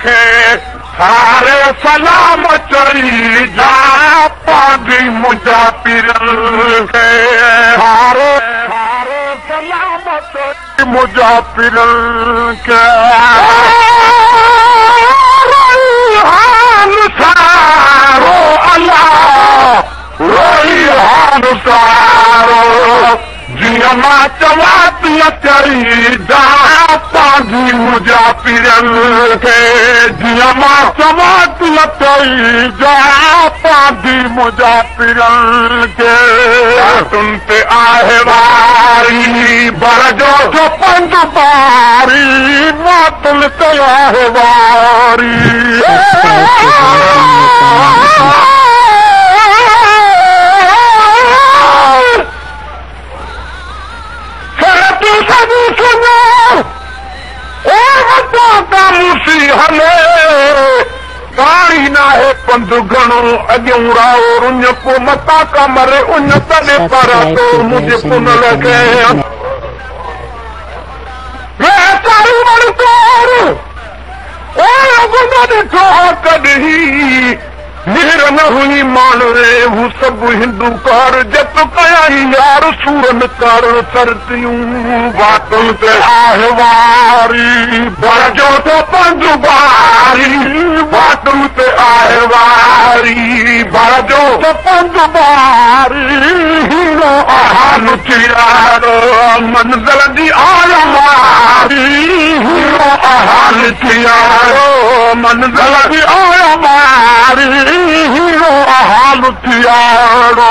खे सारे सलाम चई जा पांदी मुंहिंजा पीरनि खे सारे सलाम चई मुंहिंजा पीरनि खे हाल सारो अलाह रोई हाल सारो जीअं मां चवां थी चई जा पांदी मुंहिंजा पीरनि खे जीअं मां चवां थी चई जा पांदी मुंहिंजा पीरनि खे तुम ते आहे वारी बर जो पंज बारी मातल ते आहे वारी पाणी नाहे पंध घणो अॼु राओ रुञ को मता कमरे उन तॾहिं पर तो मुंहिंजे पुन लॻे ॾिठो कॾहिं नीर न हुई मान रे हू सभु हिंदू कार जत कयाई यार सूरन कर सरतियूं बातुनि ते आहे वारी बर जो तो पंज बारी बातुनि ते आहे वारी बर जो तो पंज बारी हीरो आहान थियारो मंज़िल जी आया वारी हीरो आहान थियारो मंज़िल जी आया वारी हीरो हाल थियारो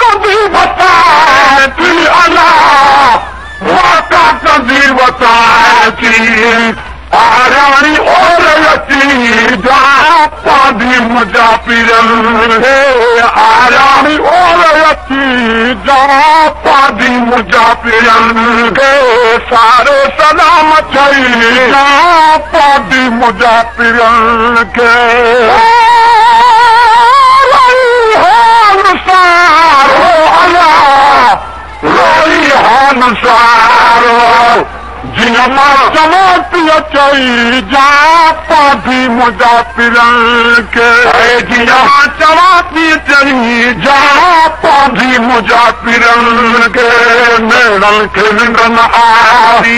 कभी बताए थी अलाह वाका कभी बताए थी आरानी और अची जा पांदी मुंहिंजा पीरनि खे आरानी और अची जा पांदी मुंहिंजा पीरनि खे सारो सलाम चई जा पांदी मुंहिंजा पीरनि खे हाल सारो अलाह रोई हाल सारो जीअं मां चवां थी चई जा पांदी मुंहिंजा पीरनि खे जीअं मां चवां थी चई जा पांदी मुंहिंजा पीरनि खे नेड़नि खे निंड न आई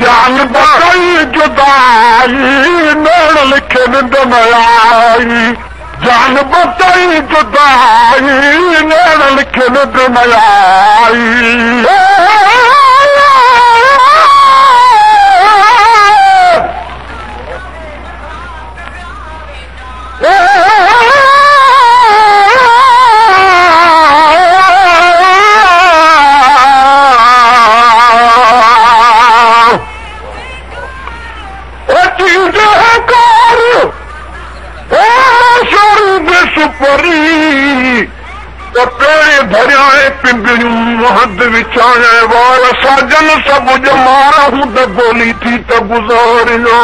जान बचाई जुदाई नेड़नि खे निंड न आई जान बचाई जुदाई नेड़नि खे निंड न आई हद विछाए वार साजन सब जमारा हूं त बोली थी त गुज़ारियो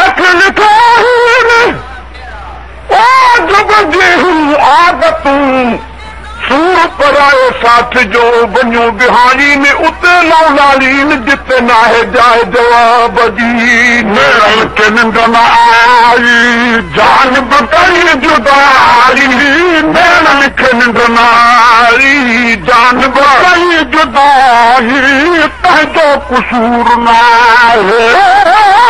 अख लिखा जब जे आदतूं सूर पराए साथ जो बनियो बिहारी में उते लौलालीन जिते नाहे जाए जवाब जी नेड़नि खे निंड न आई जान बचाई जुदाई नेड़नि खे निंड न आई जान बचाई जुदाई तंहिंजो कुसूर न आहे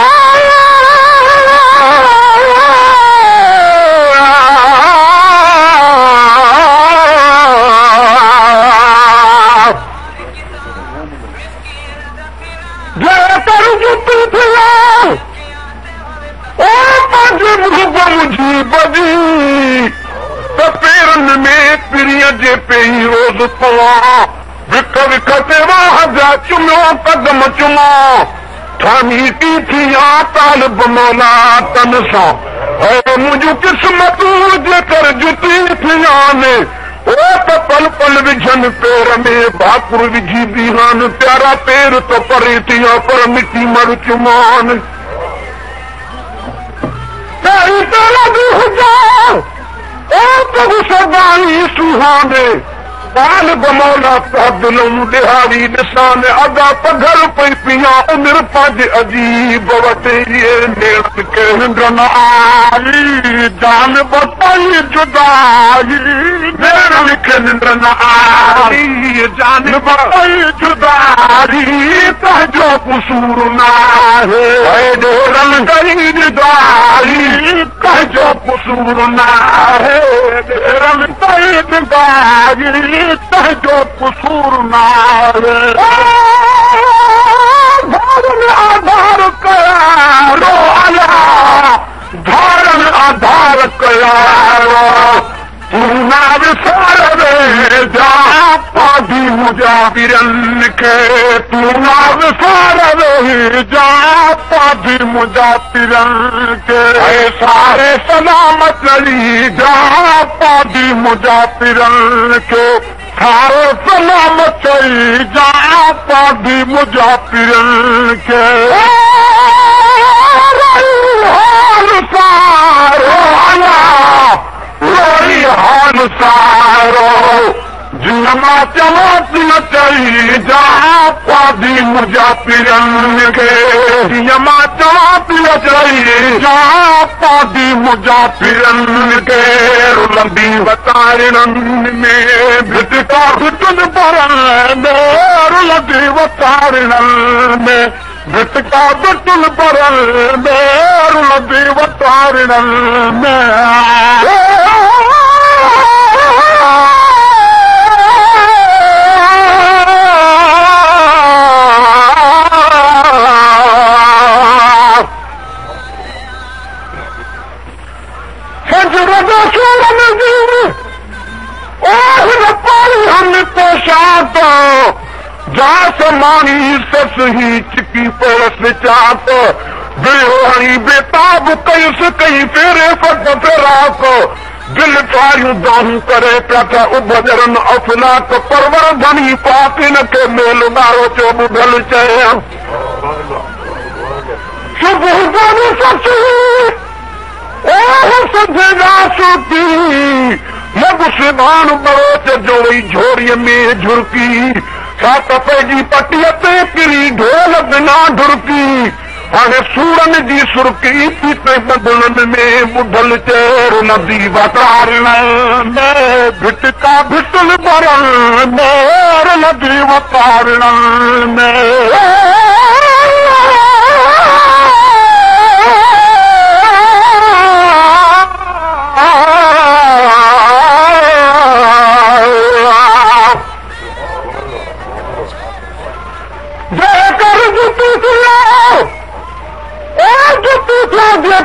पेरनि में पिरीअ जे पेई रोज़ पवा विक विक ते वाह जा चुमियो कदम चुमो ठानी थी थिया तालिब मौला तन सां मुंहिंजूं क़िस्मतूं जेकर जुती थिया ने ओ त पल पल विझनि पेर में भाकुर विझी बीहान प्यारा पेर त परे थिया पर मिटी मर चुमान हुजा ओ प्रभु सदाई सुहाने तालिब मौला दिलूं दिहाड़ी ॾिसां अदा पघर पई पिया उमिरि पंहिंजे अजीब वटि निंड न आई जान बताई जुदाई भेण खे निंड न आई जान बताई जुदाई तुंहिंजो कुसूर न आहे ढेरन कई जुदाई तुंहिंजो कुसूर न आहे ढेरन कई जुदाई तुंहिंजो कुसूर न आहे आधार कयारो अला धारन आधार कयारो तूं न विसार जा पाधी मुजाबिरन खे तूं न विसार जा पाधी मुजाबिरन खे सारे सलामत अली जा पाधी मुजाबिरन खे सारे सलामत चई जा पाधी मुजाबिरन खे हाल सारो अला रोई हाल सारो जिन मां चवां थी न चई जा पाधी मुजाबिरन खे जीअं मां चवां थी न चई जा पाधी मुजाबिरन खे रुलंदी वतारिणनि में भिटका भिटन भरण में रुलंदी वतारिणनि में भिटका भिटन भरण में रुलंदी वतारिणनि में मानी सस ही चिकी पड़स चात बेहोड़ी बेताब कयुसि कई फेरे फट फेराक दिल फारियूं दाहूं करे पिया था उभजरन अफलाक परवर धनी पाकिन खे मेल नारो चो ॿुधल चयां सुबुह जानी सची सजेगा सूती लॻ सिबान बरोच जो वई झोड़ीअ में झुरकी सात पंहिंजी पटीअ ते किरी ढोल बिना ढुरकी हाणे सूरनि जी सुरकी पीते बदलनि में ॿुधल चेर नदी वतारण में भिटका भिटल भरण में नदी वतारण में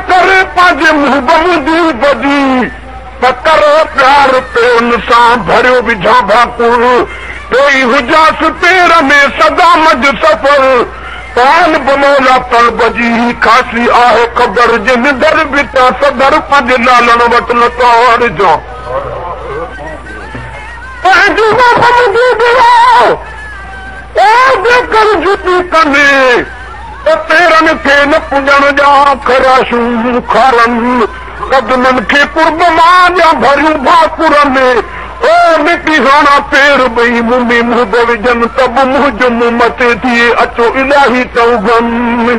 करे पंहिंजे मुहबूदी बदी त करे प्यार पे उन सां भरियो विझां भाकुर कोई हुजास पेर में सदा मज सफ़र पान बनोला तलब जी खासी आहे ख़बर जिन दर बिता सदर पंहिंजे लालण वटि लता जो पंहिंजी मुहबूदी जेकर जुती कने पेरनि खे न पुॼण जा खराशूं खारनि कदमनि खे कुर्ब मां जा भरियूं भाकुर में ओ मिटी हाणा पेर ॿई मुंहुं में मुंहुं विझनि त बि मुंहुं जो मुंहुं मथे थिए अचो इलाही चौगनि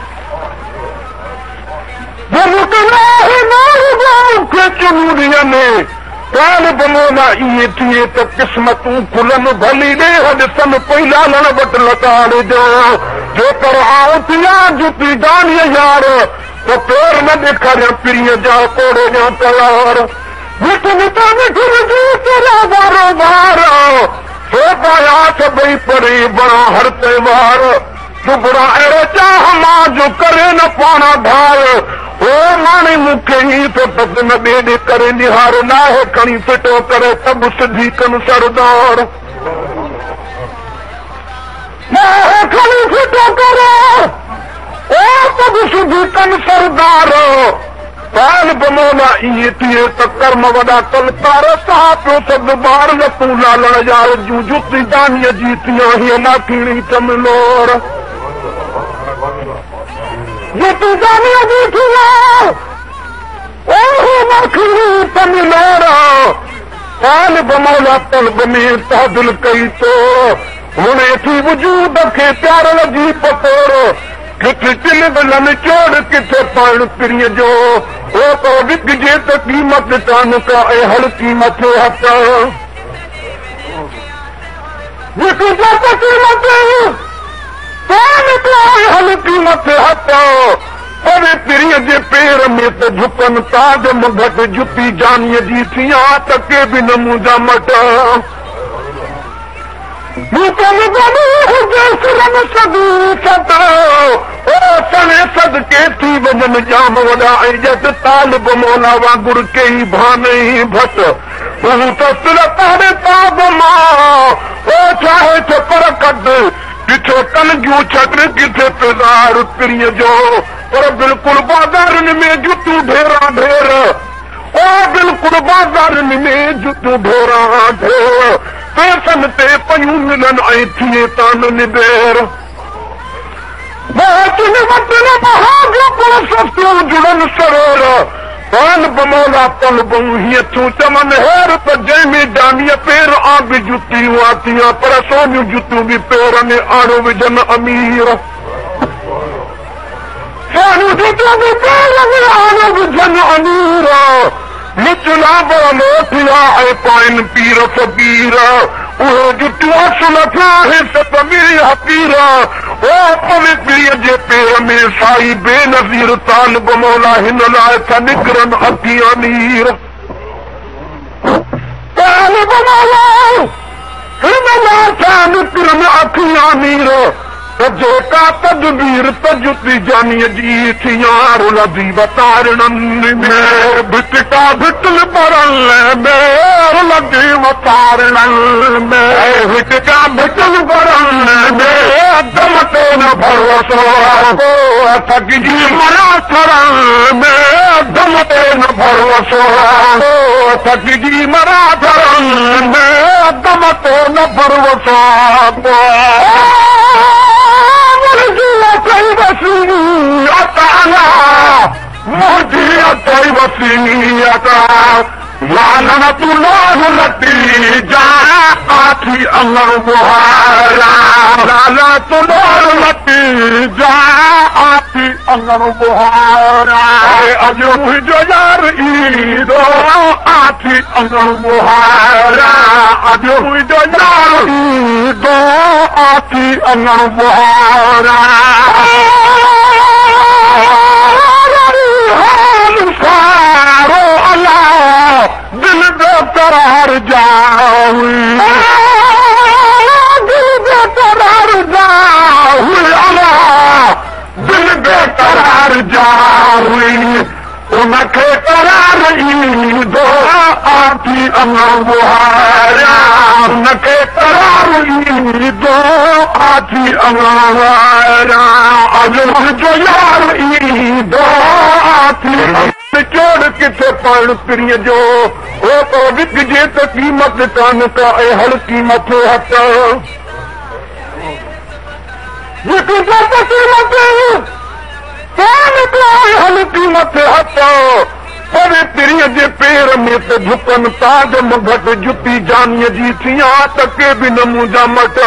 चुनूरीअ में प्राण बनोला इहे थिए त क़िस्मतूं खुलनि भली ॾे ॾिसनि पई लालण वटि लताड़ जो जेकर आऊं थिया जुती दानीअ यार त पेर न ॾेखारियां पीअ जा कोड़े जा तयार वारो वार हे पाया सभई परे बणा हर त्योहार सुबरा अहिड़ो चाह मां जो करे न पाणा धार ओ माणे मूंखे ई थो पद न ॿिए करे निहार नाहे खणी फिटो करे सभु सिधी कनि सरदार खणी फिटो करे ओ सभु सिधी कनि सरदार पाल बनोला इहे थिए त कर्म वॾा कलकार साह पियो सभु ॿार न तूं लालण जा जूं जुती दानीअ जी थिया हीअ नाखीणी चमलोर जुती दानीअ जी थिया नाखीणी चमलोर तालिब मौला तलब में तादिल कई तो हुने थी वजूद खे प्यारल जी पकोड़ो किथे चिल दिलनि चोड़ किथे पाण पिरीअ जो ओ तो विकजे त क़ीमत कान का ऐं हल क़ीमत हथ विकजे त क़ीमत कान का ऐं हल क़ीमत हथ पर पिरीअ जे पेर में त झुकनि ताज मुघट जुती जानीअ जी थिया त के बि न मुंहिंजा मट सदके थी वञनि जाम वॾा ऐं जट तालिब मौला वांगुरु कई भाने भट हू त सिर तारे ताब मां ओ चाहे छपर कढ किथे कनगियूं छट किथे पिज़ार पिरीअ जो पर बिल्कुलु बाज़ारनि में जुतियूं ढेरा ढेर ओ बिल्कुलु बाज़ारनि में जुतियूं ढेरा ढेर पैसनि ते पयूं मिलनि ऐं थिए तान निबेर जुड़नि सरोर पान बमौला पल बहू हीअं तूं चवनि हेर त जंहिंमें जानीअ पेर आ बि जुतियूं आतियां पर सोनियूं जुतियूं बि पेर में आड़ो विझनि अमीर सोनियूं जुतियूं बि पेर में आड़ो विझनि अमीर निचला लोठिया ऐं पाइनि पीर फकीर उहे जुतियूं असुल थिया सतबीर हकीर ओ पवित्रीअ जे पेर में साई बेनज़ीर तालिब मौला हिन लाइ था निकिरनि अखी अमीर तालिब मौला हिन लाइ था निकिरनि अखी अमीर त जेका तदबीर त जुती जानीअ जी थियां रुलदी वतारणनि में भिटका भिटल बरल में रुलदी वतारणनि में भिटका भिटल बरल में दम ते न भरोसो थकजी मरा थरन में दम ते न भरोसो थकजी मरा थरन में दम ते न भरोसो अॼु मुंहिंजो यार ईदो आथी अंगण बुहारा अॼु मुंहिंजो यार ईदो आथी अंगण बुहारा सारो अलाह दिल जो करार जाऊं दिल जो करार जाऊं अलाह दिल जो करार जाऊं उनखे करार ईंदो आथी अंगण बुहारा उनखे करार ईंदो आथी अंगण बुहारा अॼु मुंहिंजो यार ईंदो आथी चोड़ किथे पाण पिरीअ जो ओ तो विकजे त क़ीमत कान का ऐं हल क़ीमत हथ विकजे त क़ीमत कान का ऐं हल क़ीमत हथ पर पिरीअ जे पेर में त झुकनि ताज मुघट जुती जानीअ जी थिया त के बि न मुंहिंजा मट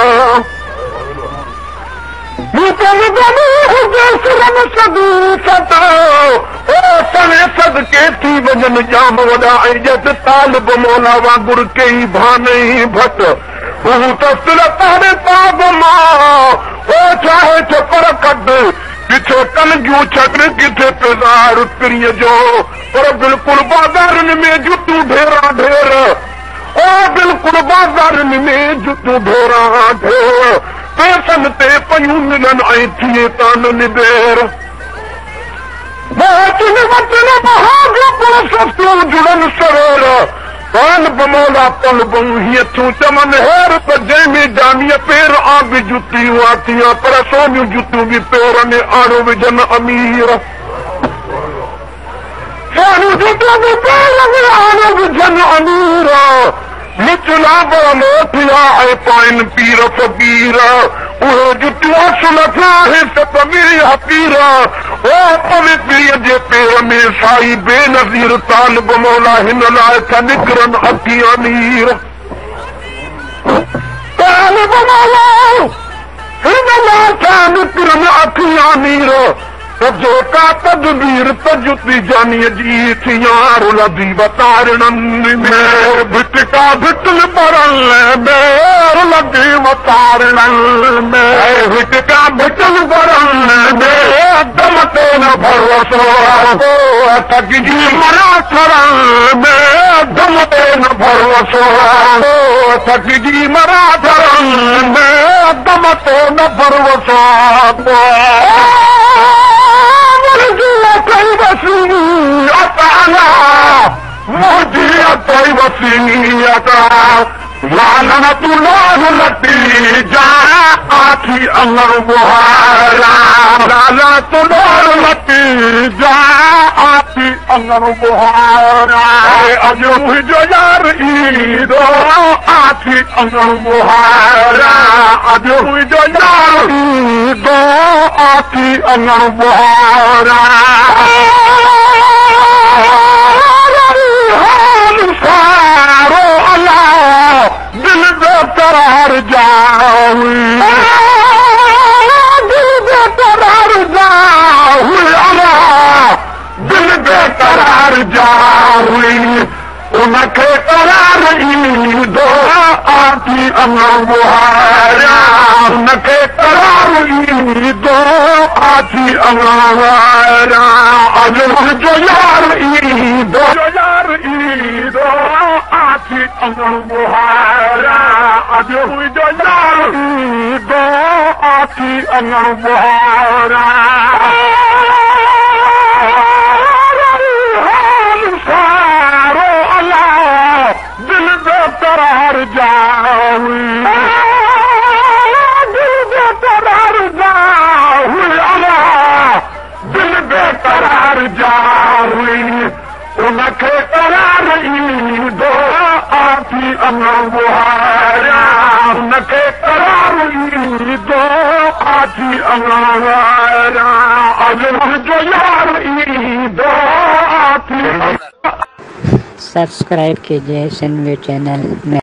सदके थी वञनि जाम वॾा ऐं जट तालिब मौला वांगुरु कई भाने भट हू त सिर तारे ताब मां ओ चाहे छपर कढ किथे कनगियूं छट किथे पिज़ार पिरीअ जो पर बिल्कुलु बाज़ारनि में जुतियूं ढेरा ढेर ओ बिल्कुलु बाज़ारनि में जुतियूं ढेरा ढेर पैसनि ते पयूं मिलनि ऐं थिए तान निबेर जुड़नि सरोर पान बमौला पल बहू हीअं तूं चवनि हेर त जंहिंमें जानीअ पेर आ बि जुतियूं आतियां पर सोनियूं जुतियूं बि पेर में आड़ो विझनि अमीर सोनियूं जुतियूं बि पेर में आड़ो विझनि अमीर निचला लोठिया ऐं पाइनि पीर फकीर उहे जुतियूं असुल थिया सतबीर हकीर पवित्रीअ जे पेर में साई बेनज़ीर तालिब मौला हिन लाइ था निकिरनि अखियां नीर तालिब मौला हिन लाइ था निकिरनि अखियां नीर जेका तदबीर तजुती जानीअ जी थियार लधी वतारणनि में भिटका भिटल परण में लधी वतारणनि में भिटका भिटल परण में दम ते न भरोसो थकिजी मरा थरण में दम ते न भरोसो थकिजी मरा थरण में दम ते न भरोसो लानतुल्लाह लती जा आखी अंगर बुहारा लानतुल्लाह लती जा आखी अंगर बुहारा अजो मुझो यार ईदो आखी अंगर बुहारा अजो मुझो यार ईदो आखी अंगर बुहारा करार जाऊं दिल बेकरार जाऊं अल्लाह दिल बेकरार जाऊं उनखे करार ईंदो आखी अंगर बुहारा उनखे करार ईंदो आखी अंगर बुहारा अॼु मुंहिंजो यार ईंदो आखी अंगर बुहारा अॼु मुंहिंजो यार ईंदो आखी अंगर बुहारा सारो अल्लाह दिल बेकरार जाऊं दिल बेकरार जाऊं अल्लाह दिल बेकरार जाऊं उनखे करार ईंदो आखी अंगर बुहारा उनखे करार ईंदो आखी अंगर बुहारा अॼु मुंहिंजो यार ईंदो आखी। सब्सक्राइब कीजिए सनवे चैनल में।